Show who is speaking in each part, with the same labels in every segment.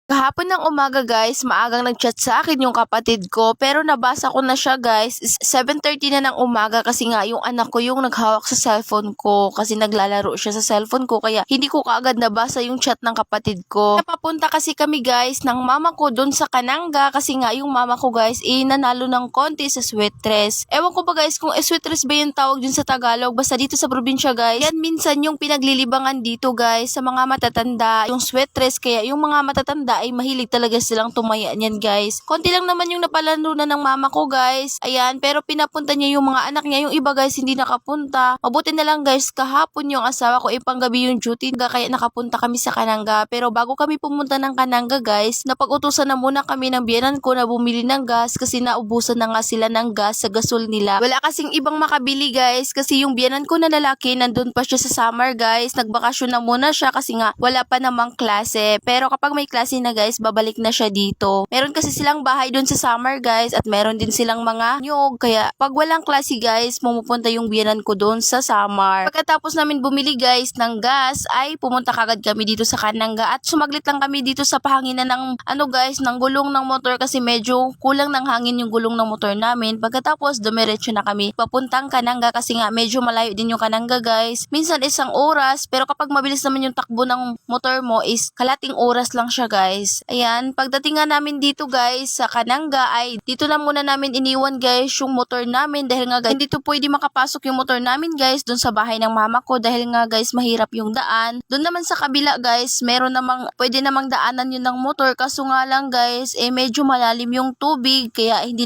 Speaker 1: Kahapon ng umaga guys, maagang nag-chat sa akin yung kapatid ko pero nabasa ko na siya guys, 7:30 na ng umaga kasi nga yung anak ko yung naghawak sa cellphone ko kasi naglalaro siya sa cellphone ko kaya hindi ko kaagad nabasa yung chat ng kapatid ko. Napapunta kasi kami guys ng mama ko doon sa Kananga kasi nga yung mama ko guys nanalo ng konti sa sweatress. Ewan ko ba guys kung sweatress ba yung tawag dun sa Tagalog, basta dito sa probinsya guys, yan minsan yung pinaglilibangan dito guys sa mga matatanda, yung sweatress kaya yung mga matatanda ay mahilig talaga silang tumaya niyan guys. Konti lang naman yung napalaro na ng mama ko guys. Ayan, pero pinapunta niya yung mga anak niya. Yung iba guys hindi nakapunta. Mabuti na lang guys kahapon yung asawa ko panggabi yung duty kaya nakapunta kami sa Kananga. Pero bago kami pumunta ng Kananga guys, napag-utusan na muna kami ng biyenan ko na bumili ng gas kasi naubusan na nga sila ng gas sa gasol nila. Wala kasing ibang makabili guys kasi yung biyenan ko na lalaki nandun pa siya sa summer guys. Nagbakasyon na muna siya kasi nga wala pa namang klase. Pero kapag may klase na guys, babalik na siya dito. Meron kasi silang bahay doon sa summer guys at meron din silang mga nyog. Kaya pag walang klase guys, pumupunta yung biyanan ko doon sa summer. Pagkatapos namin bumili guys ng gas, ay pumunta kagad kami dito sa Kananga at sumaglit lang kami dito sa pahanginan ng ng gulong ng motor kasi medyo kulang ng hangin yung gulong ng motor namin. Pagkatapos dumiretso na kami papuntang Kananga kasi nga medyo malayo din yung Kananga guys. Minsan isang oras pero kapag mabilis naman yung takbo ng motor mo is kalating oras lang siya guys. Ayan, pagdating nga namin dito guys sa Kananga ay dito na muna namin iniwan guys yung motor namin dahil nga guys hindi to pwede makapasok yung motor namin guys dun sa bahay ng mama ko dahil nga guys mahirap yung daan. Doon naman sa kabila guys, meron namang pwede namang daanan yun ng motor kaso nga lang guys medyo malalim yung tubig kaya hindi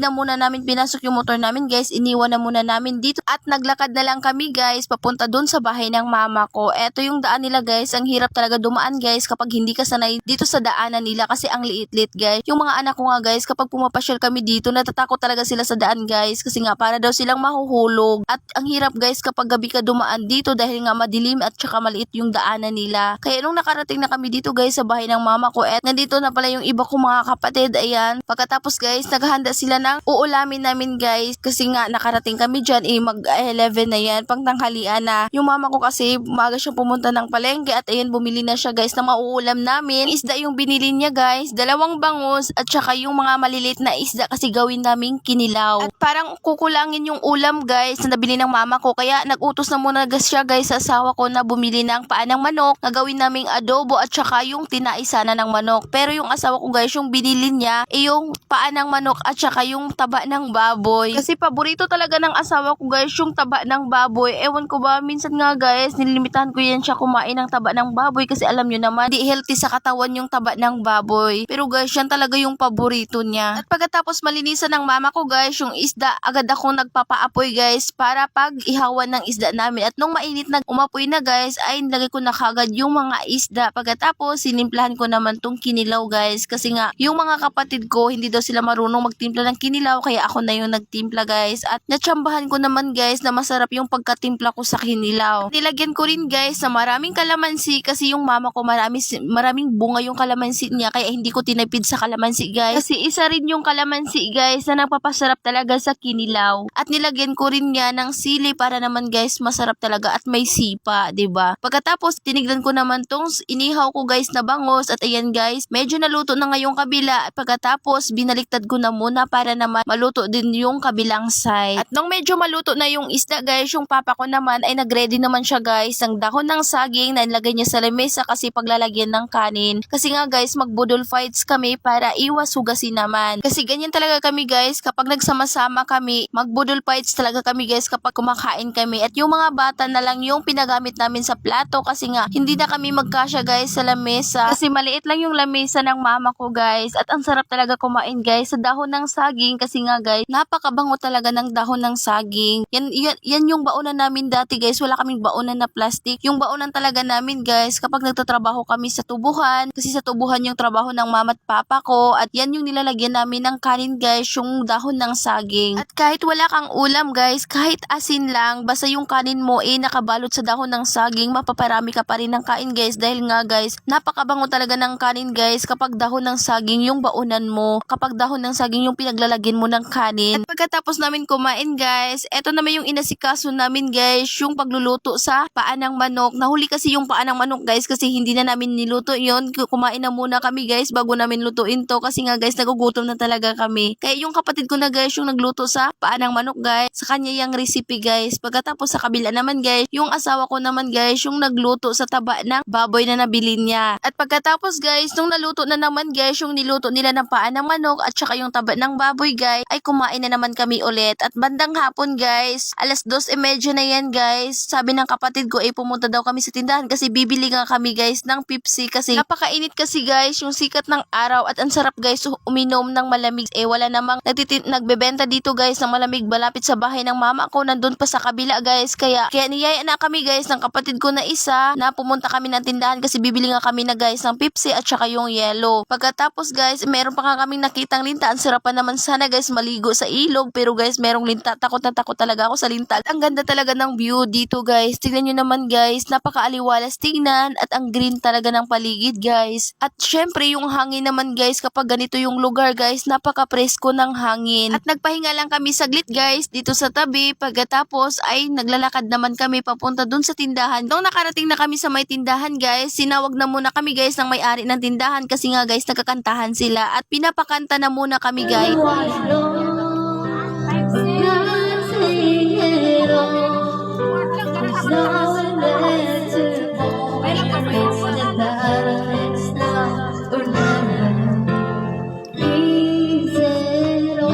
Speaker 1: na muna namin pinasok yung motor namin guys, iniwan na muna namin dito at naglakad na lang kami guys papunta dun sa bahay ng mama ko. Eto yung daan nila guys, ang hirap talaga dumaan guys kapag hindi ka sanay dito sa daanan nila kasi ang liit-liit guys. Yung mga anak ko nga guys kapag pumapasyal kami dito natatakot talaga sila sa daan guys kasi nga para daw silang mahuhulog at ang hirap guys kapag gabi ka dumaan dito dahil nga madilim at saka maliit yung daanan nila. Kaya nung nakarating na kami dito guys sa bahay ng mama ko at nandito na pala yung iba kong mga kapatid. Ayan, pagkatapos guys naghahanda sila ng uulamin namin guys kasi nga nakarating kami dyan mag 11 na yan pang tanghalian na. Yung mama ko kasi umaga siyang pumunta ng palengke at ayan bumili na siya guys na mauulam namin. Isda yung binili niya guys, 2 bangus at saka yung mga maliliit na isda kasi gawin naming kinilaw. At parang kukulangin yung ulam guys na nabili ng mama ko kaya nag-utos na muna siya guys sa asawa ko na bumili ng paa ng manok na gawin naming adobo at saka yung tinaisa na ng manok. Pero yung asawa ko guys yung binili niya yung paa ng manok at saka yung taba ng baboy. Kasi paborito talaga ng asawa ko guys yung taba ng baboy. Ewan ko ba minsan nga guys nilimitahan ko yan siya kumain ng taba ng baboy kasi alam nyo naman di healthy sa katawan yung taba ng baboy. Pero guys yan talaga yung paborito niya. At pagkatapos malinisan ng mama ko guys yung isda, agad akong nagpapaapoy guys para pag ihawan ng isda namin. At nung mainit na umapoy na guys ay nilagay ko na kagad yung mga isda. Pagkatapos sinimplahan ko naman tong kinilaw guys kasi nga yung mga kapatid ko hindi daw sila marunong magtimpla ng kinilaw kaya ako na yung nagtimpla guys. At natsambahan ko naman guys na masarap yung pagkatimpla ko sa kinilaw. Nilagyan ko rin guys na maraming kalamansi kasi yung mama ko maraming bunga yung kalamansi niya kaya hindi ko tinipid sa kalamansi guys. Kasi isa rin yung kalamansi guys na nagpapasarap talaga sa kinilaw. At nilagyan ko rin niya ng sili para naman guys masarap talaga at may sipa, 'di ba? Pagkatapos tinignan ko naman tong inihaw ko guys na bangus at ayan guys, medyo naluto na ngayong kabila at pagkatapos binaliktad ko na muna para naman maluto din yung kabilang side. At nung medyo maluto na yung isda guys, yung papa ko naman ay nagready naman siya guys ng dahon ng saging na ilagay niya sa lamesa kasi paglalagyan ng kanin. Kasi nga guys magbudol fights kami para iwas hugasin naman. Kasi ganyan talaga kami guys kapag nagsama-sama kami, magbudol fights talaga kami guys kapag kumakain kami. At yung mga bata na lang yung pinagamit namin sa plato kasi nga hindi na kami magkasya guys sa lamesa. Kasi maliit lang yung lamesa ng mama ko guys at ang sarap talaga kumain guys sa dahon ng saging kasi nga guys napakabango talaga ng dahon ng saging. Yan yung baonan namin dati guys, wala kaming baonan na plastic. Yung baonan talaga namin guys kapag nagtatrabaho kami sa tubuhan kasi sa tubuhan yung trabaho ng mama at papa ko at yan yung nilalagyan namin ng kanin guys, yung dahon ng saging. At kahit wala kang ulam guys, kahit asin lang, basta yung kanin mo nakabalot sa dahon ng saging, mapaparami ka pa rin ng kain guys dahil nga guys, napakabango talaga ng kanin guys kapag dahon ng saging yung baonan mo, kapag dahon ng saging yung pinaglalagyan mo ng kanin. At pagkatapos namin kumain guys, eto naman yung inasikaso namin guys, yung pagluluto sa paa ng manok. Nahuli kasi yung paa ng manok guys kasi hindi na namin niluto yon. kumain na muna kami guys bago namin lutuin to kasi nga guys nagugutom na talaga kami. Kaya yung kapatid ko na guys yung nagluto sa paa ng manok guys, sa kanya yung recipe guys. Pagkatapos sa kabila naman guys, yung asawa ko naman guys yung nagluto sa taba ng baboy na nabili niya. At pagkatapos guys, nung naluto na naman guys yung niluto nila ng paa ng manok at saka yung taba ng baboy guys, ay kumain na naman kami ulit. At bandang hapon guys, alas 2:30 na yan guys, sabi ng kapatid ko ay pumunta daw kami sa tindahan kasi bibili nga kami guys ng Pepsi kasi napakainit kasi guys yung sikat ng araw at ang sarap guys uminom ng malamig. Wala namang nagbebenta dito guys ng malamig malapit sa bahay ng mama ko, nandun pa sa kabila guys. Kaya niyaya na kami guys ng kapatid ko na isa na pumunta kami ng tindahan kasi bibili nga kami na guys ng Pepsi at saka yung yellow. Pagkatapos guys, meron pa nga kaming nakitang linta. Ang sarap pa naman sana guys maligo sa ilog, pero guys merong linta. Takot na takot talaga ako sa linta. Ang ganda talaga ng view dito guys. Tingnan nyo naman guys, napakaaliwalas tingnan at ang green talaga ng paligid guys. At syempre yung hangin naman guys, kapag ganito yung lugar guys, napaka-presko ng hangin. At nagpahinga lang kami saglit guys dito sa tabi. Pagkatapos ay naglalakad naman kami papunta dun sa tindahan. Nung nakarating na kami sa may tindahan guys, sinawag na muna kami guys ng may-ari ng tindahan kasi nga guys nagkakantahan sila at pinapakanta na muna kami guys.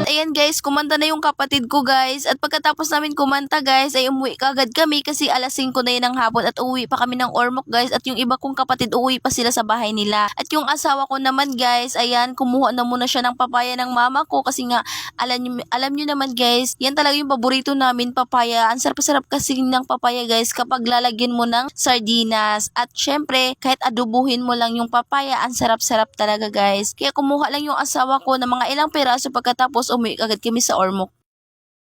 Speaker 1: Ayan guys, kumanta na yung kapatid ko guys. At pagkatapos namin kumanta guys, ay umuwi kagad kami kasi alas 5 na yun ng hapon at uwi pa kami ng Ormoc guys. At yung iba kong kapatid uwi pa sila sa bahay nila. At yung asawa ko naman guys, ayan, kumuha na muna siya ng papaya ng mama ko kasi nga alam nyo naman guys, yan talaga yung paborito namin, papaya. Ang sarap-sarap kasi ng papaya guys kapag lalagyan mo ng sardinas. At syempre, kahit adubuhin mo lang yung papaya, ang sarap-sarap talaga guys. Kaya kumuha lang yung asawa ko ng mga ilang peraso pagkatapos umuwi agad kami sa Ormoc.